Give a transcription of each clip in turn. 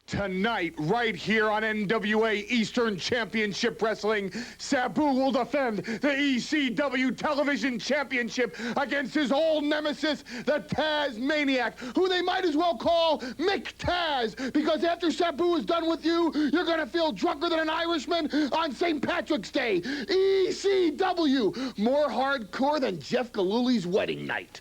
Tonight, right here on NWA Eastern Championship Wrestling, Sabu will defend the ECW Television Championship against his old nemesis, the Tazmaniac, who they might as well call Mick Taz, because after Sabu is done with you, you're gonna feel drunker than an Irishman on St. Patrick's Day. ECW, more hardcore than Jeff Gillooly's wedding night.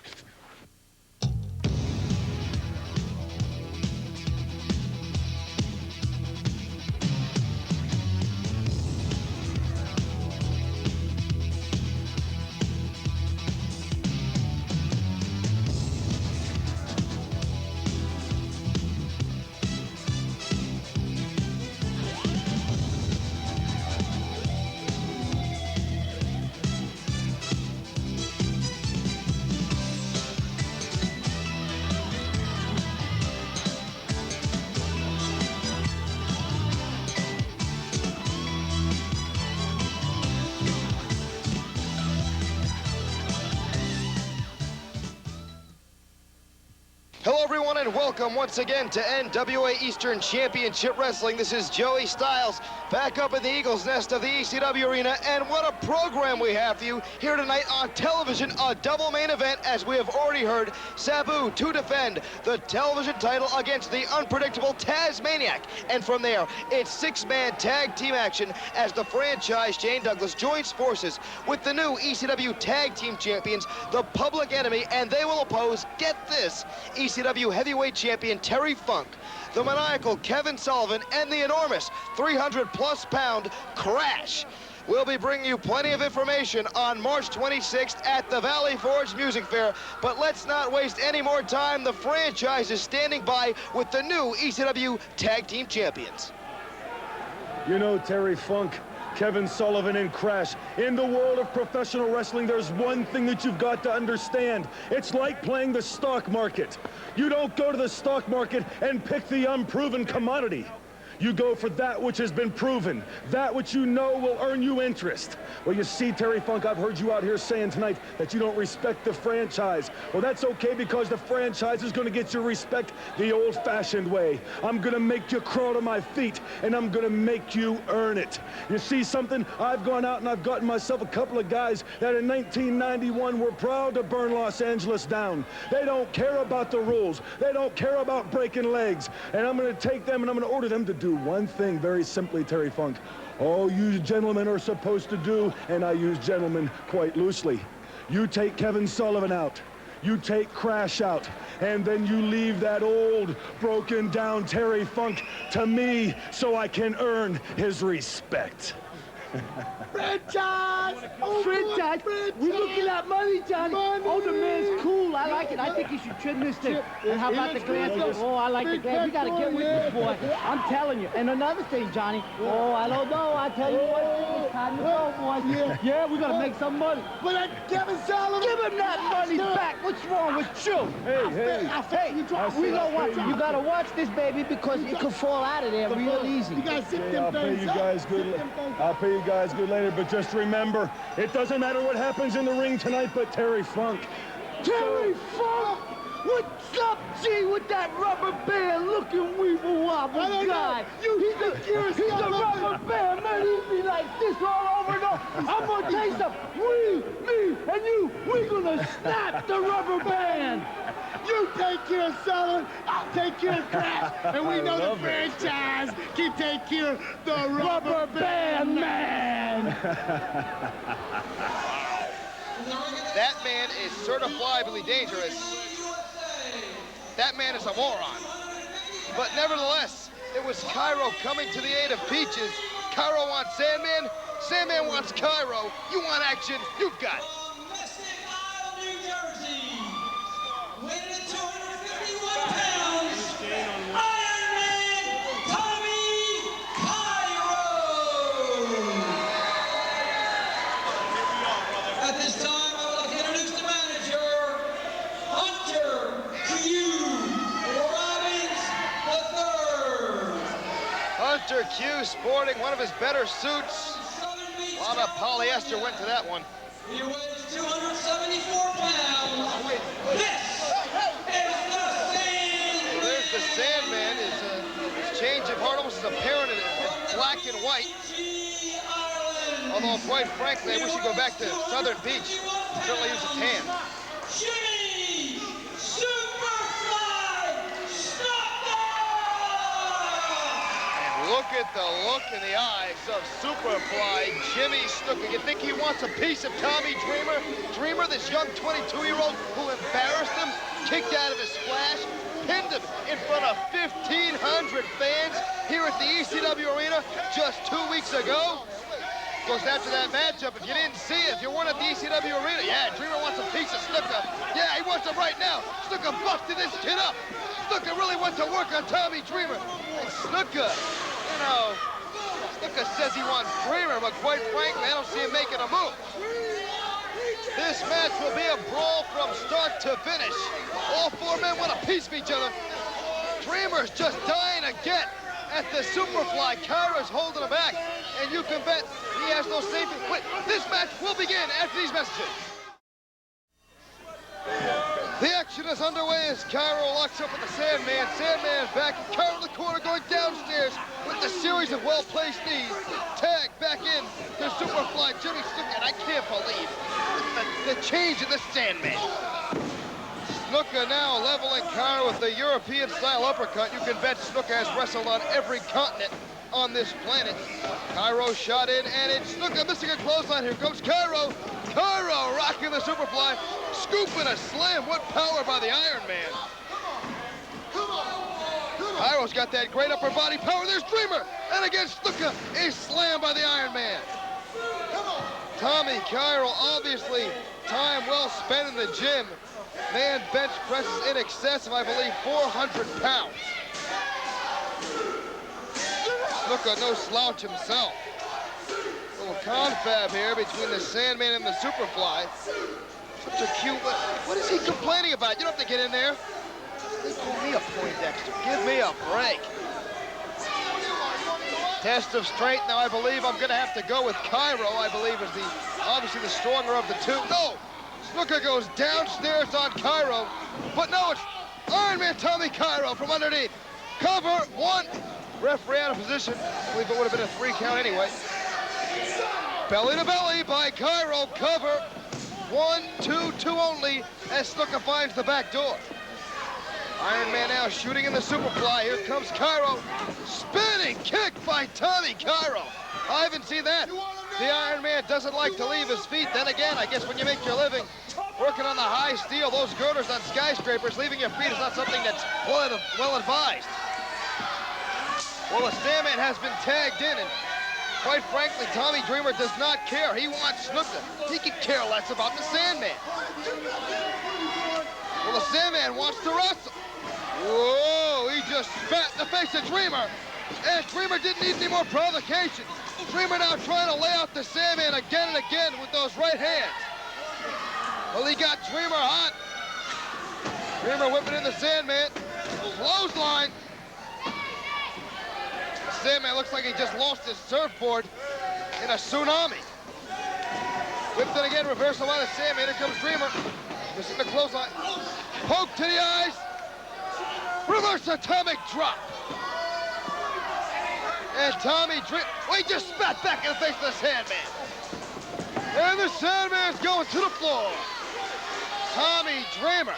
Hello everyone and welcome once again to NWA Eastern Championship Wrestling. This is Joey Styles back up at the Eagles Nest of the ECW Arena, and what a program we have for you here tonight on television. A double main event, as we have already heard. Sabu to defend the television title against the unpredictable Tazmaniac, and from there it's six-man tag team action as the franchise Shane Douglas joins forces with the new ECW Tag Team Champions, the Public Enemy, and they will oppose, get this, ECW Heavyweight Champion Terry Funk, the maniacal Kevin Sullivan, and the enormous 300-plus pound Crash. We'll be bringing you plenty of information on March 26th at the Valley Forge Music Fair, but let's not waste any more time. The franchise is standing by with the new ECW Tag Team Champions. You know, Terry Funk, Kevin Sullivan, and Crash, in the world of professional wrestling, there's one thing that you've got to understand. It's like playing the stock market. You don't go to the stock market and pick the unproven commodity. You go for that which has been proven, that which you know will earn you interest. Well, you see, Terry Funk, I've heard you out here saying tonight that you don't respect the franchise. Well, that's okay, because the franchise is going to get your respect the old-fashioned way. I'm going to make you crawl to my feet, and I'm going to make you earn it. You see something? I've gone out and I've gotten myself a couple of guys that in 1991 were proud to burn Los Angeles down. They don't care about the rules. They don't care about breaking legs. And I'm going to take them and I'm going to order them to do one thing very simply, Terry Funk. All you gentlemen are supposed to do, and I use gentlemen quite loosely. You take Kevin Sullivan out, you take Crash out, and then you leave that old, broken down Terry Funk to me so I can earn his respect. Franchise! Franchise! We're looking at money, Johnny. Oh, the man's cool. I like it. I think you should trim this thing. And how about the glasses? Oh, I like the glasses. We got to get with this boy. I'm telling you. And another thing, Johnny. Oh, I don't know. I tell you what, it's time to go, boy. Yeah, we got to make some money. But that Kevin Sullivan, give him that money back. What's wrong with you? Hey, we gonna watch it. You got to watch this, baby, because it could fall out of there real easy. You got to sit them things up. I'll pay you guys good later, but just remember, it doesn't matter what happens in the ring tonight, but Terry Funk. Terry Funk! What's up, G, with that rubber band looking weeble wobble guy? He's a rubber band, man. He'd be like this all over and over. I'm gonna tell you something. Me, and you, we're gonna snap the rubber band. You take care of Sullivan, I'll take care of Crash, and we know the franchise can take care of the rubber band man. That man is certifiably dangerous. That man is a moron. But nevertheless, it was Cairo coming to the aid of Peaches. Cairo wants Sandman, Sandman wants Cairo. You want action, you've got it. Weighing at 251 pounds, Iron Man Tommy Cairo. At this time, I would like to introduce the manager, Hunter Q. Robbins III. Hunter Q sporting one of his better suits. A lot of polyester went to that one. He weighs 274 pounds. This is the Sandman. There's the Sandman, his change of heart almost is apparent in black and white. Although, quite frankly, I wish he'd go back to Southern Beach. Certainly use a tan. Jimmy Superfly Snuka! Look at the look in the eyes of Superfly Jimmy Snuka. You think he wants a piece of Tommy Dreamer? Dreamer, this young 22-year-old who embarrassed him, kicked out of his splash, pinned him in front of 1,500 fans here at the ECW Arena just 2 weeks ago. Of course, after that matchup, if you didn't see it, if you weren't at the ECW Arena, yeah, Dreamer wants a piece of Snuka. Yeah, he wants it right now. Snuka busted this kid up. Snuka really went to work on Tommy Dreamer. And Snuka, you know, Snuka says he wants Dreamer, but quite frankly, I don't see him making a move. This match will be a brawl from start to finish. All four men want a piece of each other. Dreamer's just dying to get at the Superfly. Kyra's holding him back, and you can bet he has no safety. Wait, this match will begin after these messages. The action is underway as Kyra locks up with the Sandman. Sandman back, and Kyra in the corner going downstairs with a series of well-placed knees. Tag back in to Superfly Jimmy Snuka, and I can't believe the change in the Sandman. Snuka now leveling Kyra with the European-style uppercut. You can bet Snuka has wrestled on every continent on this planet. Kyra shot in, and it's Snuka missing a clothesline. Here comes Kyra. Kyra rocking the Superfly, scooping a slam. What power by the Iron Man. Kyra's got that great upper body power. There's Dreamer, and again Snuka, a slam by the Iron Man. Tommy Kyra, obviously time well spent in the gym. Man bench presses in excess of, I believe, 400 pounds. Snuka, no slouch himself. Little confab here between the Sandman and the Superfly. Such a cute, what is he complaining about? You don't have to get in there. They call me a Poindexter. Give me a break. Test of strength. Now I believe I'm gonna have to go with Kyra. I believe is obviously the stronger of the two. No! Snuka goes downstairs on Kyra, but no, it's Iron Man Tommy Kyra from underneath. Cover, one. Referee out of position. I believe it would have been a 3 count anyway. Belly to belly by Kyra. Cover. 1, 2, 2 only as Snuka finds the back door. Iron Man now shooting in the Superfly. Here comes Kyra. Spinning kick by Tommy Kyra. I haven't seen that. The Iron Man doesn't like to leave his feet. Then again, I guess when you make your living working on the high steel, those girders on skyscrapers, leaving your feet is not something that's well advised. Well, the Sandman has been tagged in, and quite frankly, Tommy Dreamer does not care. He wants Snuka. He could care less about the Sandman. Well, the Sandman wants to wrestle. Whoa, he just spat in the face of Dreamer. And Dreamer didn't need any more provocation. Dreamer now trying to lay out the Sandman again and again with those right hands. Well, he got Dreamer hot. Dreamer whipping in the Sandman. Clothesline. The Sandman looks like he just lost his surfboard in a tsunami. Whipped it again, reversal by the Sandman. Here comes Dreamer. Missing the clothesline. Poke to the eyes. Reverse atomic drop. And Tommy Dreamer, he just spat back in the face of the Sandman. And the Sandman's going to the floor. Tommy Dreamer,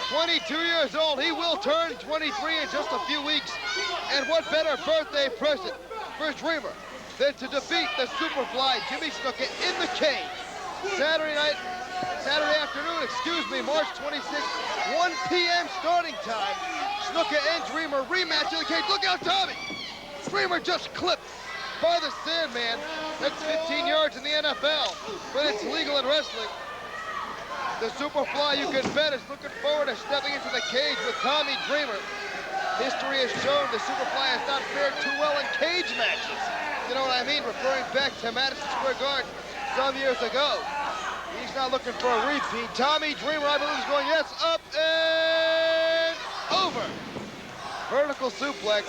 22 years old. He will turn 23 in just a few weeks. And what better birthday present for Dreamer than to defeat the Superfly Jimmy Snuka in the cage. Saturday afternoon, March 26th, 1 p.m. starting time. Snuka and Dreamer rematch in the cage. Look out, Tommy! Dreamer just clipped by the Sandman. That's 15 yards in the NFL, but it's legal in wrestling. The Superfly, you can bet, is looking forward to stepping into the cage with Tommy Dreamer. History has shown the Superfly has not fared too well in cage matches. You know what I mean? Referring back to Madison Square Garden some years ago. He's not looking for a repeat. Tommy Dreamer, I believe, is going, yes, up and over. Vertical suplex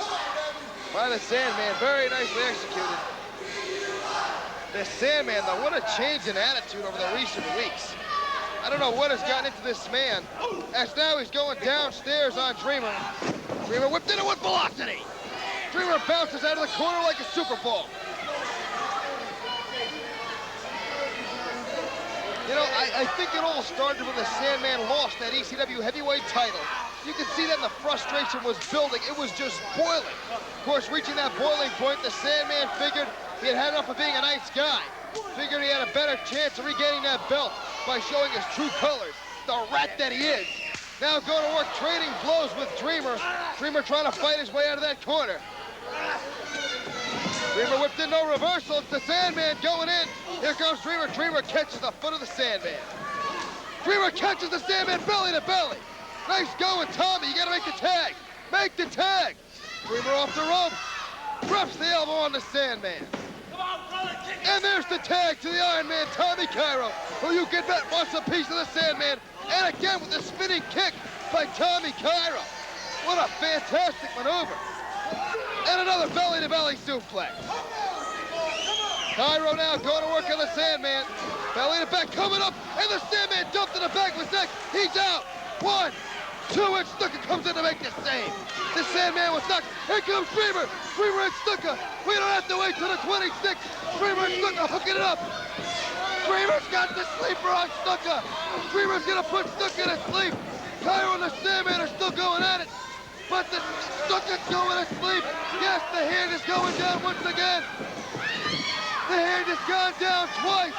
by the Sandman, very nicely executed. The Sandman, though, what a change in attitude over the recent weeks. I don't know what has gotten into this man, as now he's going downstairs on Dreamer. Dreamer whipped into it with velocity. Dreamer bounces out of the corner like a Super Bowl. You know, I think it all started when the Sandman lost that ECW heavyweight title. You can see that the frustration was building. It was just boiling. Of course, reaching that boiling point, the Sandman figured he had had enough of being a nice guy. Figured he had a better chance of regaining that belt by showing his true colors, the rat that he is. Now going to work trading blows with Dreamer. Dreamer trying to fight his way out of that corner. Dreamer whipped in, no reversal. It's the Sandman going in. Here comes Dreamer. Dreamer catches the foot of the Sandman. Dreamer catches the Sandman belly to belly. Nice going, Tommy. You gotta make the tag. Make the tag. Dreamer off the ropes. Drops the elbow on the Sandman. And there's the tag to the Iron Man, Tommy Cairo, who you can bet wants a piece of the Sandman. And again with the spinning kick by Tommy Cairo. What a fantastic maneuver. And another belly-to-belly suplex. Cairo now going to work on the Sandman. Belly to back coming up, and the Sandman dumped in the back of his neck. He's out. 1, 2, and Stuka comes in to make the save. The Sandman was knocked. Here comes Dreamer. Dreamer and Stuka. We don't have to wait till the 26th. Dreamer and Stuka hooking it up. Dreamer's got the sleeper on Stuka. Dreamer's gonna put Stuka to sleep. Cairo and the Sandman are still going at it. But the Stuka's going to sleep. Yes, the hand is going down once again. The hand has gone down twice.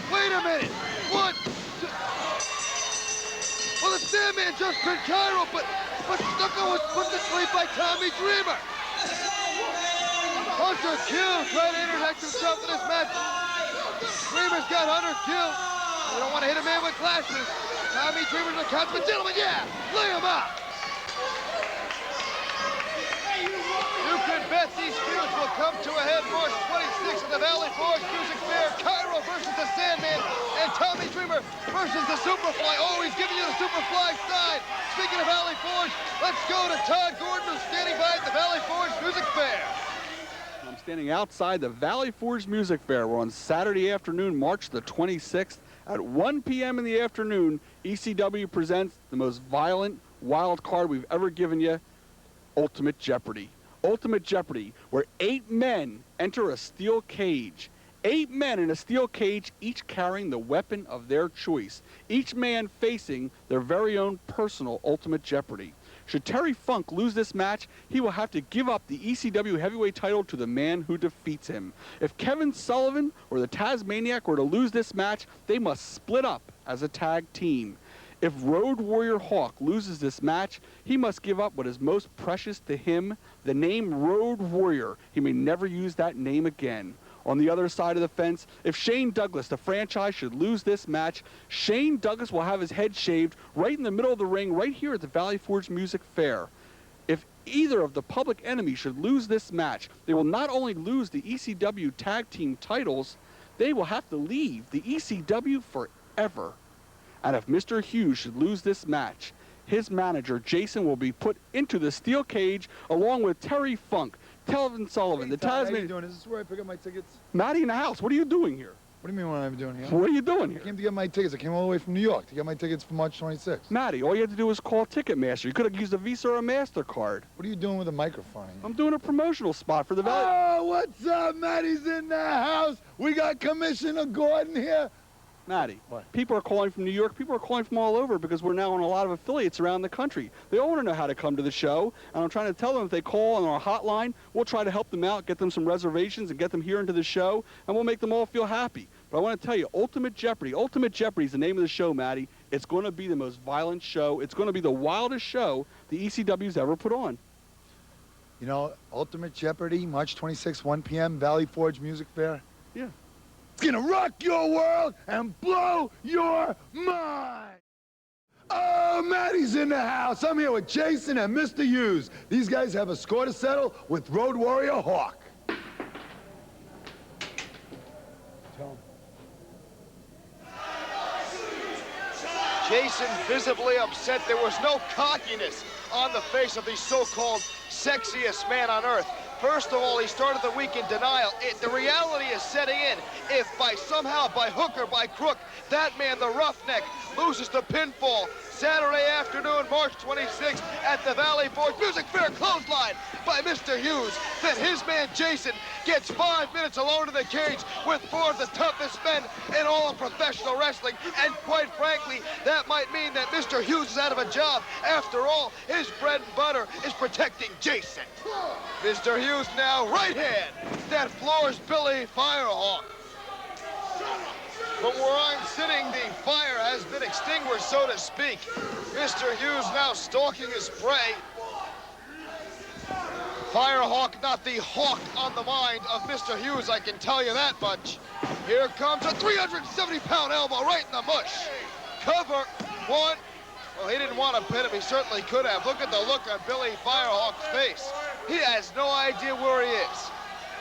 Wait a minute. 1, 2. Well, the Sandman just pinned Cairo, but Stuka was put to sleep by Tommy Dreamer. Hunter Q trying to interject himself in this match. Dreamer's got Hunter Q. You don't want to hit a man with glasses. Tommy Dreamer's the couch, but gentlemen, yeah, lay him out. You can bet these feuds will come to a head March 26th at the Valley Forge Music Fair. Cairo versus the Sandman and Tommy Dreamer versus the Superfly. Oh, he's giving you the Superfly side. Speaking of Valley Forge, let's go to Todd Gordon, who's standing by at the Valley Forge Music Fair. I'm standing outside the Valley Forge Music Fair. We're on Saturday afternoon, March the 26th. At 1 p.m. in the afternoon, ECW presents the most violent wild card we've ever given you, Ultimate Jeopardy. Ultimate Jeopardy, where 8 men enter a steel cage. 8 men in a steel cage, each carrying the weapon of their choice. Each man facing their very own personal Ultimate Jeopardy. Should Terry Funk lose this match, he will have to give up the ECW heavyweight title to the man who defeats him. If Kevin Sullivan or the Tasmaniac were to lose this match, they must split up as a tag team. If Road Warrior Hawk loses this match, he must give up what is most precious to him, the name Road Warrior. He may never use that name again. On the other side of the fence, if Shane Douglas, the franchise, should lose this match, Shane Douglas will have his head shaved right in the middle of the ring, right here at the Valley Forge Music Fair. If either of the Public Enemy should lose this match, they will not only lose the ECW tag team titles, they will have to leave the ECW forever. And if Mr. Hughes should lose this match, his manager, Jason, will be put into the steel cage along with Terry Funk, Telvin Sullivan, the Tasmanian. How you doing? Is this where I pick up my tickets? Matty in the house, what are you doing here? What do you mean what I'm doing here? What are you doing I here? came to get my tickets. I came all the way from New York to get my tickets for March 26th. Matty, all you had to do was call Ticketmaster. You could have used a Visa or a MasterCard. What are you doing with a microphone? I'm doing a promotional spot for the Valley. Oh, what's up? Matty's in the house. We got Commissioner Gordon here. Matty, What? people are calling from New York. People are calling from all over because we're now on a lot of affiliates around the country. They all want to know how to come to the show, and I'm trying to tell them if they call on our hotline, we'll try to help them out, get them some reservations, and get them here into the show, and we'll make them all feel happy. But I want to tell you, Ultimate Jeopardy is the name of the show, Matty. It's going to be the most violent show. It's going to be the wildest show the ECW's ever put on. You know, Ultimate Jeopardy, March 26th, 1 p.m., Valley Forge Music Fair. Yeah. It's gonna rock your world and blow your mind. Oh, Matty's in the house. I'm here with Jason and Mr. Hughes. These guys have a score to settle with Road Warrior Hawk. Jason visibly upset. There was no cockiness on the face of the so-called sexiest man on earth. First of all, he started the week in denial. The reality is setting in. If by somehow, by hook or by crook, that man, the roughneck, loses the pinfall, Saturday afternoon, March 26th at the Valley Forge Music Fair clothesline by Mr. Hughes. Then his man Jason gets 5 minutes alone in the cage with 4 of the toughest men in all of professional wrestling. And quite frankly, that might mean that Mr. Hughes is out of a job. After all, his bread and butter is protecting Jason. Mr. Hughes now right hand that floors Billy Firehawk. But where I'm sitting, the fire has been extinguished, so to speak. Mr. Hughes now stalking his prey. Firehawk, not the hawk on the mind of Mr. Hughes, I can tell you that much. Here comes a 370-pound elbow right in the mush. Cover, 1. Well, he didn't want to pin him. He certainly could have. Look at the look on Billy Firehawk's face. He has no idea where he is.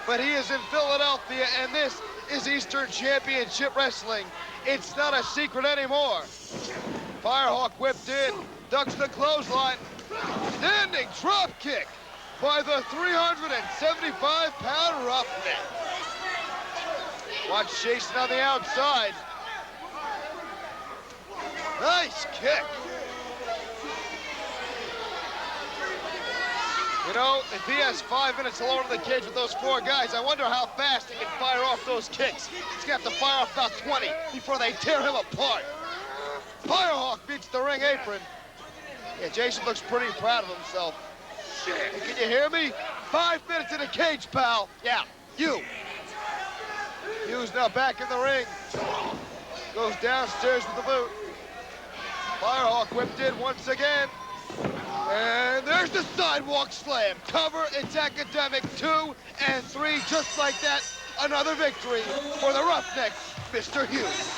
But he is in Philadelphia, and this is Eastern Championship Wrestling. It's not a secret anymore. Firehawk whipped in, ducks the clothesline. Standing drop kick by the 375-pound roughneck. Watch Jason on the outside. Nice kick. You know, if he has 5 minutes alone in the cage with those 4 guys, I wonder how fast he can fire off those kicks. He's got to fire off about 20 before they tear him apart. Firehawk beats the ring apron. Yeah, Jason looks pretty proud of himself. Hey, can you hear me? 5 minutes in the cage, pal. Yeah, you. Hughes now back in the ring. Goes downstairs with the boot. Firehawk whipped in once again. And there's the sidewalk slam. Cover, it's academic. 2 and 3, just like that. Another victory for the roughneck, Mr. Hughes.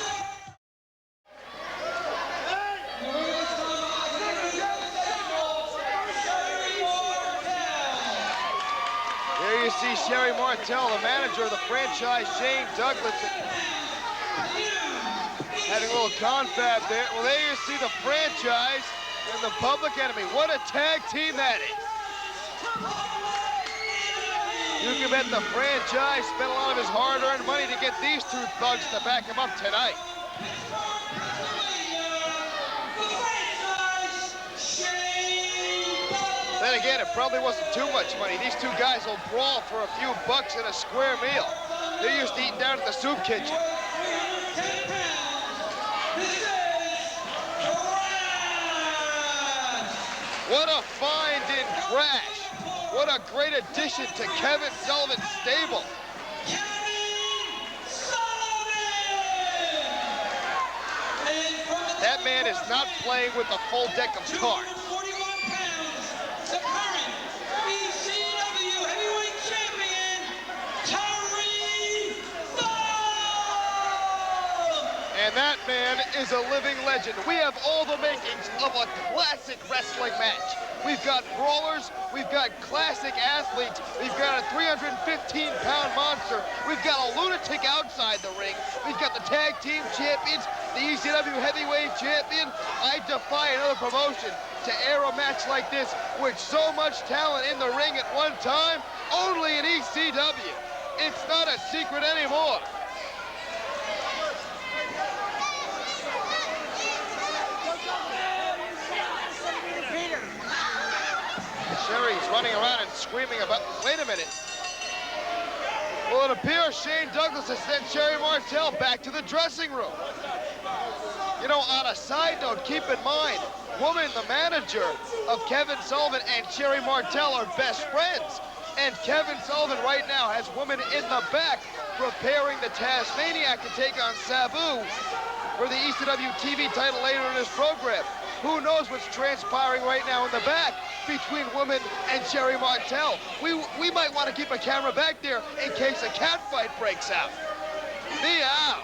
Here you see Sherry Martel, the manager of the franchise, Shane Douglas, having a little confab there. Well, there you see the franchise and the Public Enemy. What a tag team that is. You can bet the franchise spent a lot of his hard-earned money to get these 2 thugs to back him up tonight. Then again, it probably wasn't too much money. These 2 guys will brawl for a few bucks in a square meal. They're used to eating down at the soup kitchen. What a find in Crash. What a great addition to Kevin Sullivan's stable. That man is not playing with a full deck of cards. The current ECW heavyweight champion, Terry Funk! And that man is a living legend. We have all the makings of a classic wrestling match. We've got brawlers, we've got classic athletes, we've got a 315-pound monster, we've got a lunatic outside the ring, we've got the tag team champions, the ECW heavyweight champion. I defy another promotion to air a match like this with so much talent in the ring at one time, only in ECW. It's not a secret anymore. Sherry's running around and screaming about, wait a minute. Well, it appears Shane Douglas has sent Sherry Martel back to the dressing room. You know, on a side note, keep in mind, Woman, the manager of Kevin Sullivan, and Sherry Martel are best friends. And Kevin Sullivan right now has Woman in the back preparing the Tasmaniac to take on Sabu for the ECW TV title later in this program. Who knows what's transpiring right now in the back between Woman and Sherry Martel. We might want to keep a camera back there in case a cat fight breaks out. Meow.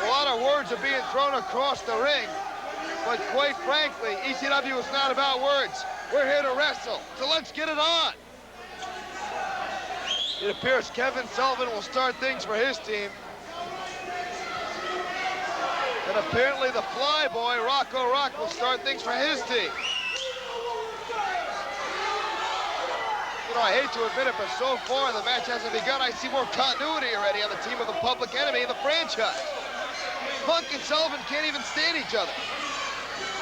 A lot of words are being thrown across the ring, but quite frankly, ECW is not about words. We're here to wrestle, so let's get it on. It appears Kevin Sullivan will start things for his team. And apparently the Flyboy, Rocco Rock, will start things for his team. You know, I hate to admit it, but so far the match hasn't begun. I see more continuity already on the team of the Public Enemy and the franchise. Funk and Sullivan can't even stand each other.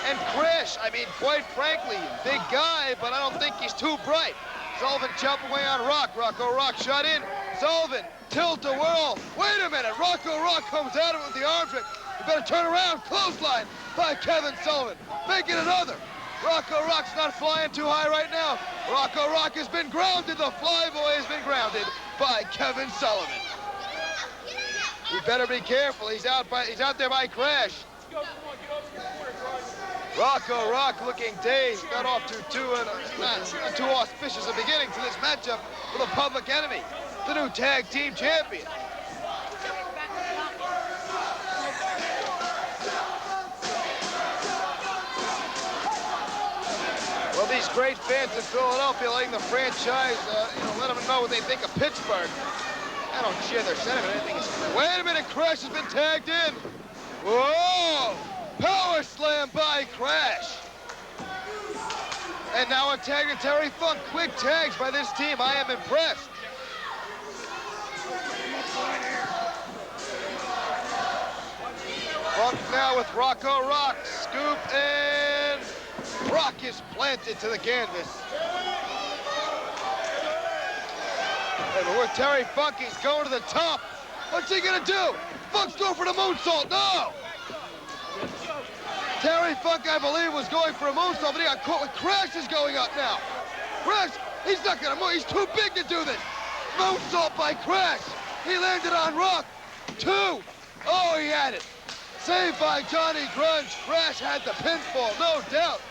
And Crash, I mean, quite frankly, big guy, but I don't think he's too bright. Sullivan chopping away on Rock. Rocco Rock shot in. Sullivan, tilt a whirl. Wait a minute, Rocco Rock comes at him with the arm trick. You better turn around. Clothesline by Kevin Sullivan. Making another. Rocco Rock's not flying too high right now. Rocco Rock has been grounded. The Flyboy has been grounded by Kevin Sullivan. You better be careful. He's out there by Crash. Rocco Rock looking dazed. Got off to not too auspicious a beginning to this matchup with a Public Enemy, the new tag team champion. Well, these great fans in Philadelphia letting the franchise, let them know what they think of Pittsburgh. I don't share their sentiment. I think it's... Wait a minute, Crash has been tagged in. Whoa! Power slam by Crash. And now a tag to Terry Funk. Quick tags by this team. I am impressed. Funk now with Rocco Rock. Scoop and Rock is planted to the canvas. And with Terry Funk, he's going to the top. What's he gonna do? Funk's going for the moonsault. No! Terry Funk, I believe, was going for a moonsault, but he got caught with Crash is going up now. Crash, he's not gonna move. He's too big to do this. Moonsault by Crash. He landed on Rock. 2. Oh, he had it. Saved by Johnny Grunge. Crash had the pinfall, no doubt.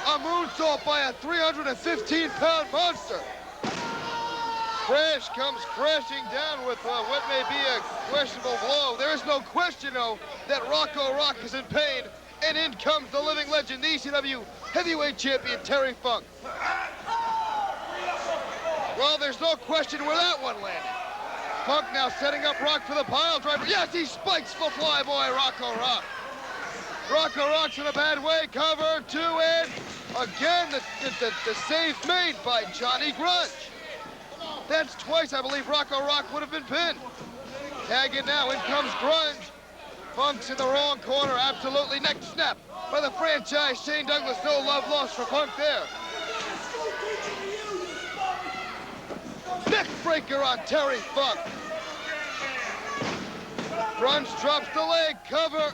A moonsault by a 315-pound monster. Crash comes crashing down with what may be a questionable blow. There is no question, though, that Rocco Rock is in pain. And in comes the living legend, the ECW heavyweight champion, Terry Funk. Well, there's no question where that one landed. Funk now setting up Rock for the pile driver. Yes, he spikes the Flyboy, Rocco Rock. Rocco Rock's in a bad way. Cover 2 and again the save made by Johnny Grunge. That's twice, I believe, Rocco Rock would have been pinned. Tag in now, in comes Grunge. Funk's in the wrong corner, absolutely. Neck snap by the franchise. Shane Douglas, no love lost for Funk there. Neck breaker on Terry Funk. Grunge drops the leg, cover.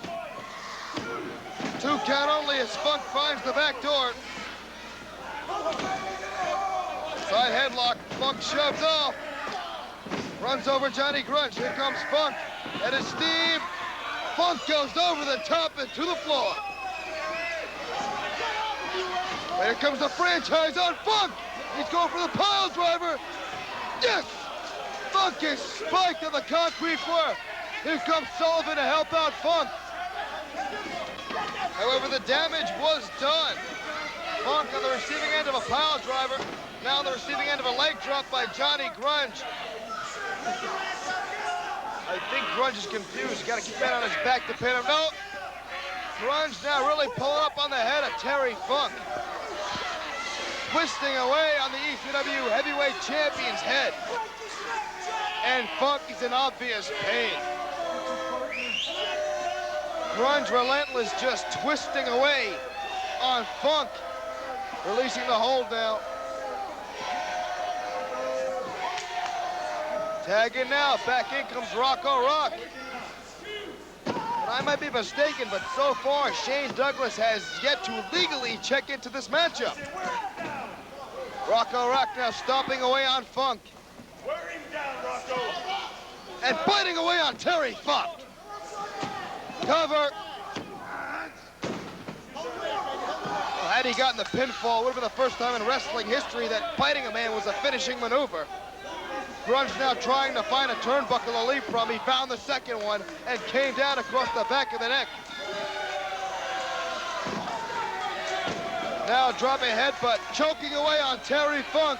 2 count only as Funk finds the back door. Side headlock, Funk shoves off. Runs over Johnny Grunge, here comes Funk. That is Steve. Funk goes over the top and to the floor. Here comes the franchise on Funk. He's going for the pile driver. Yes! Funk is spiked on the concrete floor. Here comes Sullivan to help out Funk. However, the damage was done. Funk on the receiving end of a pile driver. Now on the receiving end of a leg drop by Johnny Grunge. I think Grunge is confused. You gotta keep that on his back to pin him. No. Grunge now really pulling up on the head of Terry Funk. Twisting away on the ECW heavyweight champion's head. And Funk is in obvious pain. Grunge relentless, just twisting away on Funk. Releasing the hold now. Tag in now, back in comes Rocco Rock. And I might be mistaken, but so far Shane Douglas has yet to legally check into this matchup. Rocco Rock now stomping away on Funk. Wear him down, Rocco. And biting away on Terry Funk. Cover. Well, had he gotten the pinfall, it would have been the first time in wrestling history that biting a man was a finishing maneuver. Grunge now trying to find a turnbuckle to leap from. He found the second one and came down across the back of the neck. Now dropping a headbutt, choking away on Terry Funk.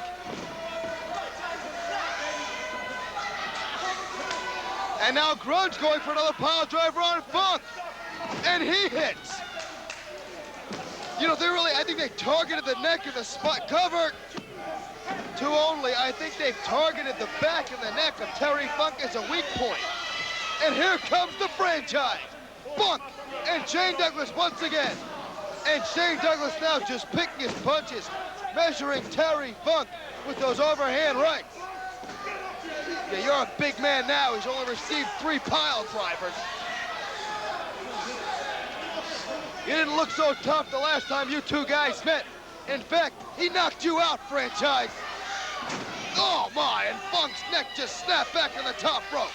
And now Grunge going for another pile driver on Funk. And he hits. You know, I think they targeted the neck of the spot. Cover. 2 only. I think they've targeted the back and the neck of Terry Funk as a weak point. And here comes the franchise. Funk and Shane Douglas once again. And Shane Douglas now just picking his punches, measuring Terry Funk with those overhand rights. Yeah, you're a big man now. He's only received 3 pile drivers. You didn't look so tough the last time you two guys met. In fact, he knocked you out, franchise. Oh my, and Funk's neck just snapped back on the top rope.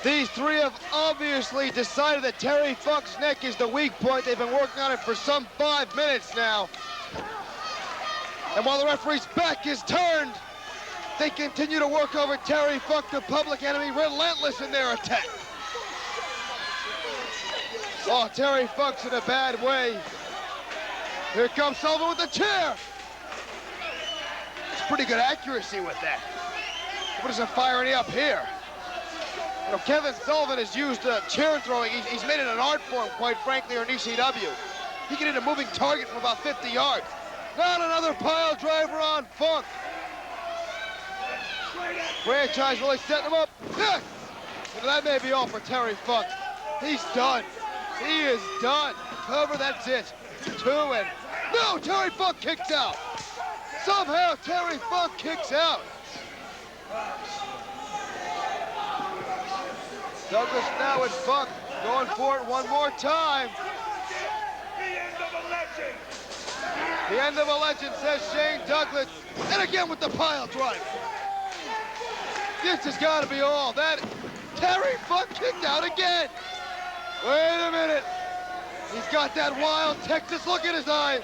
These three have obviously decided that Terry Funk's neck is the weak point. They've been working on it for some 5 minutes now. And while the referee's back is turned, they continue to work over Terry Funk, the public enemy, relentless in their attack. Oh, Terry Funk's in a bad way. Here comes Sullivan with the chair. It's pretty good accuracy with that. He doesn't fire any up here. You know, Kevin Sullivan has used chair throwing. He's made it an art form, quite frankly, on ECW. He can hit a moving target from about 50 yards. Not another pile driver on Funk. Franchise really setting him up. Yes! And that may be all for Terry Funk. He's done. He is done. Cover, that's it. 2 and... No, Terry Funk kicks out. Somehow Terry Funk kicks out. Douglas now with Funk, going for it one more time. The end of a legend. The end of a legend, says Shane Douglas. And again with the pile drive. This has got to be all. That Terry Funk kicked out again. Wait a minute. He's got that wild Texas look in his eye.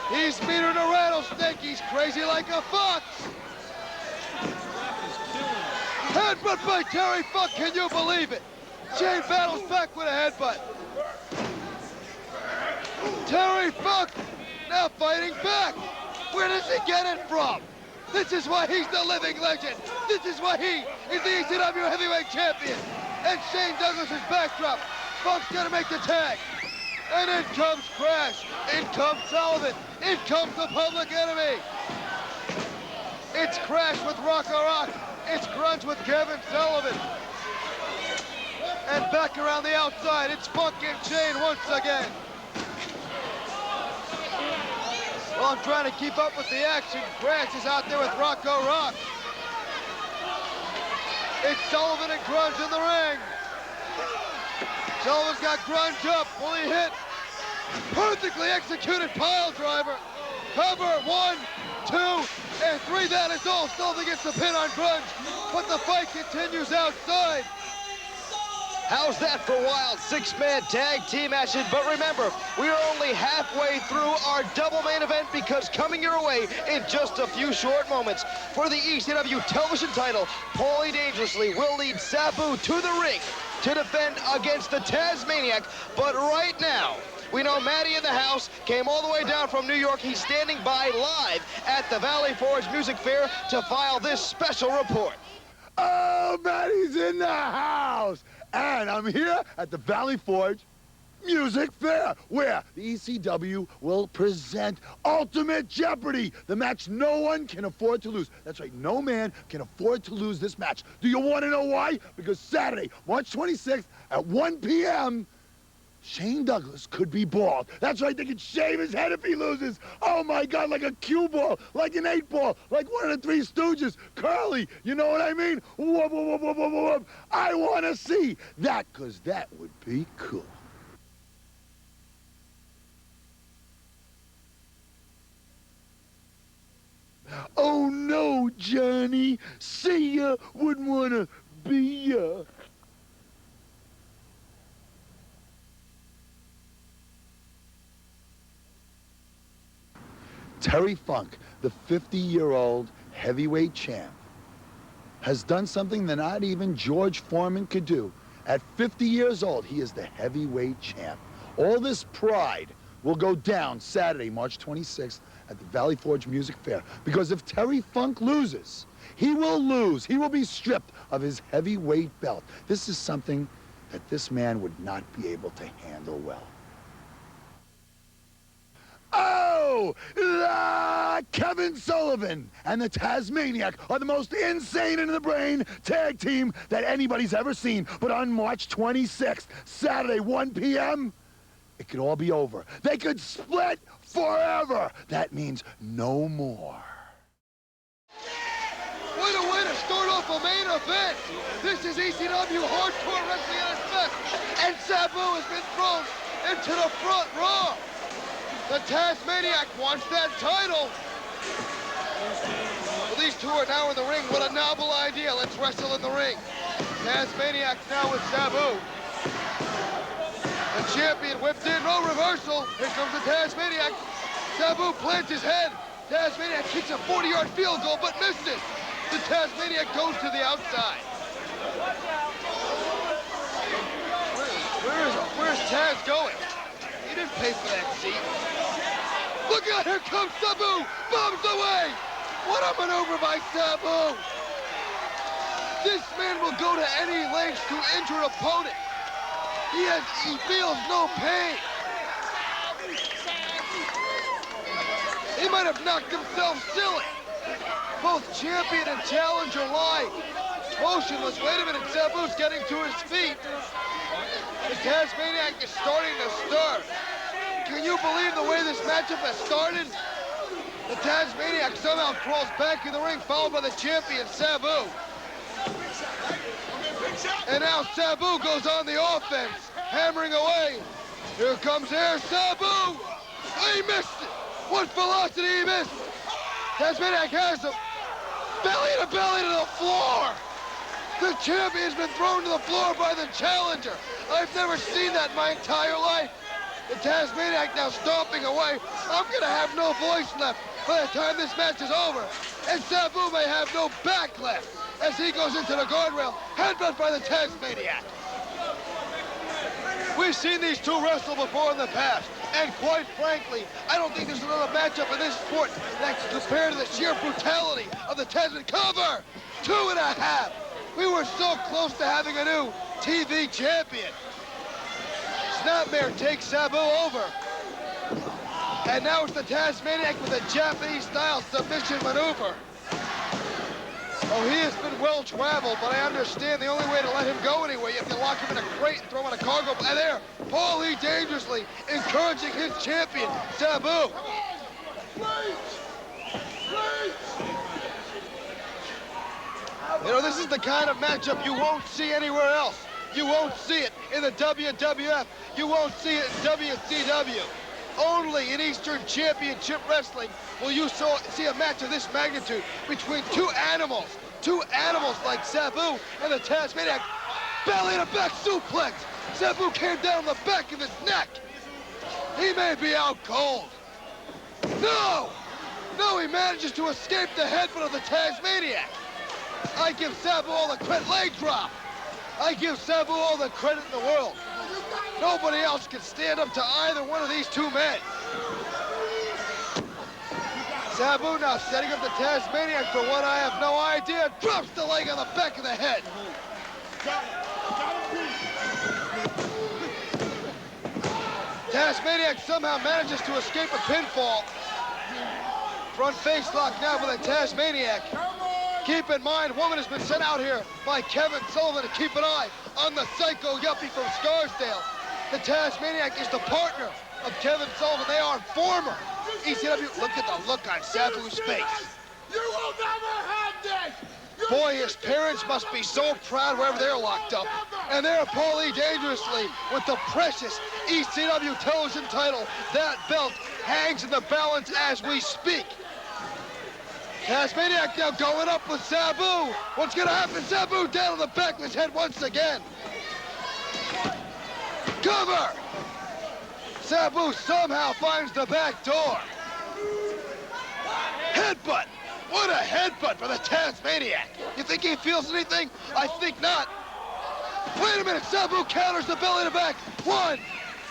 He's meaner than a rattlesnake. He's crazy like a fox. Headbutt by Terry Funk, can you believe it? Shane battles back with a headbutt. Terry Funk now fighting back. Where does he get it from? This is why he's the living legend. This is why he is the ECW heavyweight champion. And Shane Douglas's backdrop. Funk's gonna make the tag. And in comes Crash. In comes Sullivan. In comes the public enemy. It's Crash with Rocco Rock. It's Grunge with Kevin Sullivan. And back around the outside, it's Funk and Shane once again. Well, I'm trying to keep up with the action. Crash is out there with Rocco Rock. It's Sullivan and Grunge in the ring. Sullivan's got Grunge up. Will he hit? Perfectly executed pile driver. Cover, 1, 2, and 3. That is all. Sullivan gets the pin on Grunge, but the fight continues outside. How's that for wild 6-man tag team action? But remember, we are only halfway through our double main event because coming your way in just a few short moments for the ECW television title, Paulie Dangerously will lead Sabu to the ring to defend against the Tasmaniac. But right now, we know Matty in the house came all the way down from New York. He's standing by live at the Valley Forge Music Fair to file this special report. Oh, Matty's in the house! And I'm here at the Valley Forge Music Fair, where the ECW will present Ultimate Jeopardy, the match no one can afford to lose. That's right, no man can afford to lose this match. Do you want to know why? Because Saturday, March 26th at 1 p.m., Shane Douglas could be bald. That's right, they could shave his head if he loses. Oh my God, like a cue ball, like an 8-ball, like one of the Three Stooges. Curly, you know what I mean? Whoop, whoop, whoop, whoop, whoop. I want to see that, because that would be cool. Oh no, Johnny. See ya, wouldn't want to be ya. Terry Funk, the 50-year-old heavyweight champ, has done something that not even George Foreman could do. At 50 years old, he is the heavyweight champ. All this pride will go down Saturday, March 26th at the Valley Forge Music Fair. Because if Terry Funk loses, he will lose. He will be stripped of his heavyweight belt. This is something that this man would not be able to handle well. Oh! Sabu, Kevin Sullivan, and the Tasmaniac are the most insane in the brain tag team that anybody's ever seen. But on March 26th, Saturday, 1 p.m., it could all be over. They could split forever. That means no more. What a way to start off a main event. This is ECW Hardcore Wrestling at its best. And Sabu has been thrown into the front row. The Tasmaniac wants that title. Well, these two are now in the ring. What a novel idea. Let's wrestle in the ring. Tasmaniac now with Sabu. The champion whipped in, no reversal. Here comes the Tasmaniac. Sabu plants his head. Tasmaniac kicks a 40-yard field goal, but missed it. The Tasmaniac goes to the outside. Where's Taz going? He didn't pay for that seat. Look out, here comes Sabu! Bombs away! What a maneuver by Sabu! This man will go to any lengths to injure an opponent. He feels no pain. He might have knocked himself silly. Both champion and challenger lie motionless. Wait a minute, Sabu's getting to his feet. The Tasmaniac is starting to stir. Can you believe the way this matchup has started? The Tasmaniac somehow crawls back in the ring, followed by the champion, Sabu. And now Sabu goes on the offense, hammering away. Here comes Sabu. He missed it. What velocity he missed. Tasmaniac has him. Belly to belly to the floor. The champion's been thrown to the floor by the challenger. I've never seen that in my entire life. The Tasmaniac now stomping away. I'm gonna have no voice left by the time this match is over. And Sabu may have no back left as he goes into the guardrail, headbutt by the Tasmaniac. We've seen these two wrestle before in the past, and quite frankly, I don't think there's another matchup in this sport that can compare to the sheer brutality of the Tasman. Cover! 2.5. We were so close to having a new TV champion. Snapmare takes Sabu over. And now it's the Tasmaniac with a Japanese-style submission maneuver. Oh, he has been well-traveled, but I understand the only way to let him go anyway, if you lock him in a crate and throw him in a cargo. And there, Paulie dangerously encouraging his champion, Sabu. You know, this is the kind of matchup you won't see anywhere else. You won't see it in the WWF. You won't see it in WCW. Only in Eastern Championship Wrestling will you see a match of this magnitude between two animals like Sabu and the Tasmaniac. Belly to back suplex. Sabu came down the back of his neck. He may be out cold. No! No, he manages to escape the headbutt of the Tasmaniac. I give Sabu all the credit. Leg drop. I give Sabu all the credit in the world. Nobody else can stand up to either one of these two men. Sabu now setting up the Tasmaniac for what I have no idea. Drops the leg on the back of the head. Tasmaniac somehow manages to escape a pinfall. Front face lock now with a Tasmaniac. Keep in mind, woman has been sent out here by Kevin Sullivan to keep an eye on the Psycho Yuppie from Scarsdale. The Tasmaniac is the partner of Kevin Sullivan. They are former ECW. Look at the look on Sabu's face. You will never have this! Boy, his parents must be so proud wherever they're locked up. And there, Paulie dangerously with the precious ECW television title. That belt hangs in the balance as we speak. Tasmaniac now going up with Sabu. What's gonna happen? Sabu down on the back of his head once again. Cover! Sabu somehow finds the back door. Headbutt! What a headbutt for the Tasmaniac. You think he feels anything? I think not. Wait a minute, Sabu counters the belly to back. 1,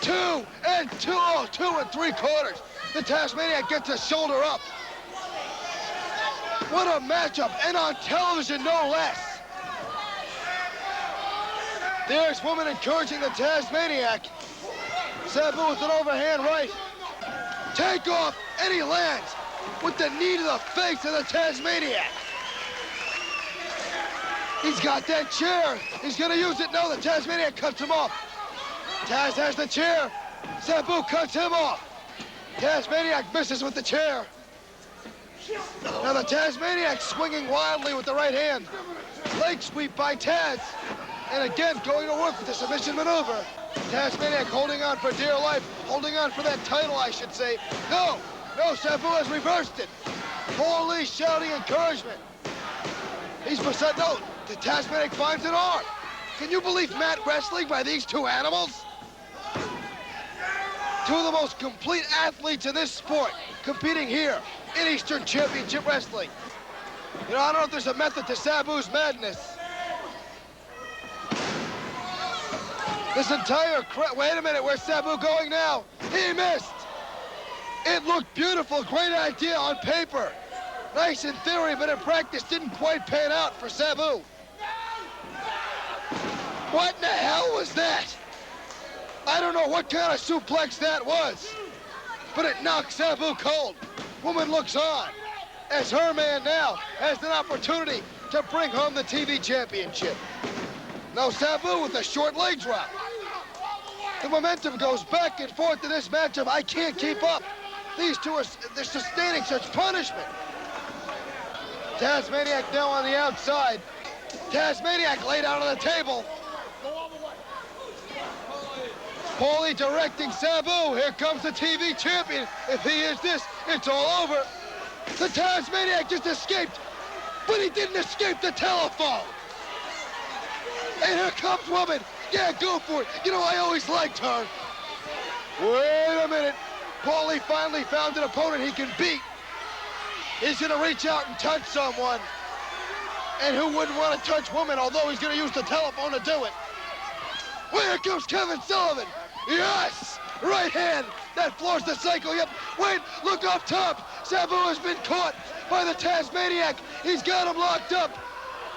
2, and 2. Oh, 2 3/4. The Tasmaniac gets his shoulder up. What a matchup, and on television, no less. There's woman encouraging the Tasmaniac. Sabu with an overhand right. Take off and he lands with the knee to the face of the Tasmaniac. He's got that chair. He's gonna use it. No, the Tasmaniac cuts him off. Taz has the chair. Sabu cuts him off. Tasmaniac misses with the chair. Now the Tasmaniac swinging wildly with the right hand. Leg sweep by Taz. And again, going to work with the submission maneuver. Tasmaniac holding on for dear life. Holding on for that title, I should say. No, Sabu has reversed it. Paul Lee shouting encouragement. He's percent, no, the Tasmaniac finds an arm. Can you believe mat wrestling by these two animals? Two of the most complete athletes in this sport competing here in Eastern Championship Wrestling. You know, I don't know if there's a method to Sabu's madness. This entire wait a minute, where's Sabu going now? He missed. It looked beautiful, great idea on paper. Nice in theory, but in practice didn't quite pan out for Sabu. What in the hell was that? I don't know what kind of suplex that was, but it knocked Sabu cold. Woman looks on as her man now has an opportunity to bring home the TV championship. Now Sabu with a short leg drop. The momentum goes back and forth in this matchup. I can't keep up. These two they're sustaining such punishment. Tasmaniac now on the outside. Tasmaniac laid out on the table. Paulie directing Sabu. Here comes the TV champion. If he is this, it's all over. The Tasmaniac just escaped, but he didn't escape the telephone. And here comes woman. Yeah, go for it. You know, I always liked her. Wait a minute. Paulie finally found an opponent he can beat. He's gonna reach out and touch someone. And who wouldn't want to touch woman, although he's gonna use the telephone to do it. Well, here comes Kevin Sullivan. Yes! Right hand. That floors the cycle. Yep. Wait, look up top. Sabu has been caught by the Tasmaniac. He's got him locked up.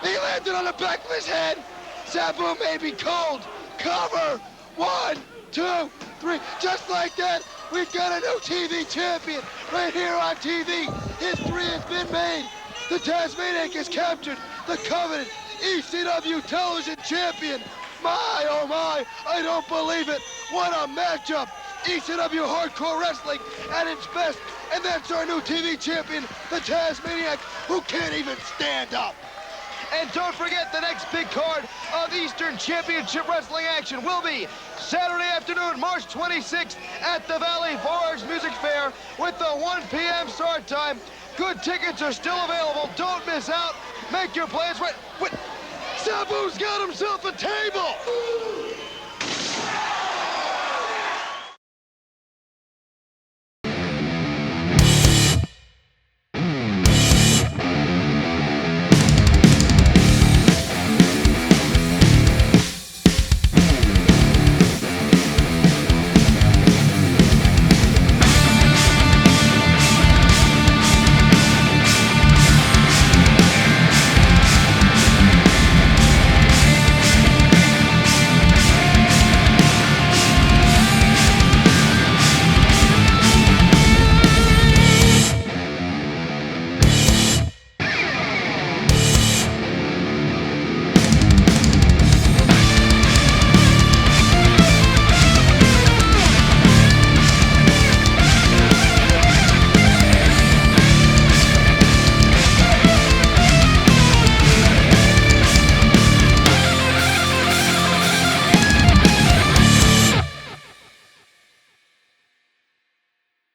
He landed on the back of his head. Sabu may be cold. Cover. 1, 2, 3. Just like that, we've got a new TV champion right here on TV. History has been made. The Tasmaniac has captured the coveted ECW television champion. My, oh my, I don't believe it. What a matchup. ECW Hardcore Wrestling at its best. And that's our new TV champion, the Tasmaniac, who can't even stand up. And don't forget, the next big card of Eastern Championship Wrestling action will be Saturday afternoon, March 26th at the Valley Forge Music Fair with the 1 p.m. start time. Good tickets are still available. Don't miss out. Make your plans right. Wait, Sabu's got himself a table.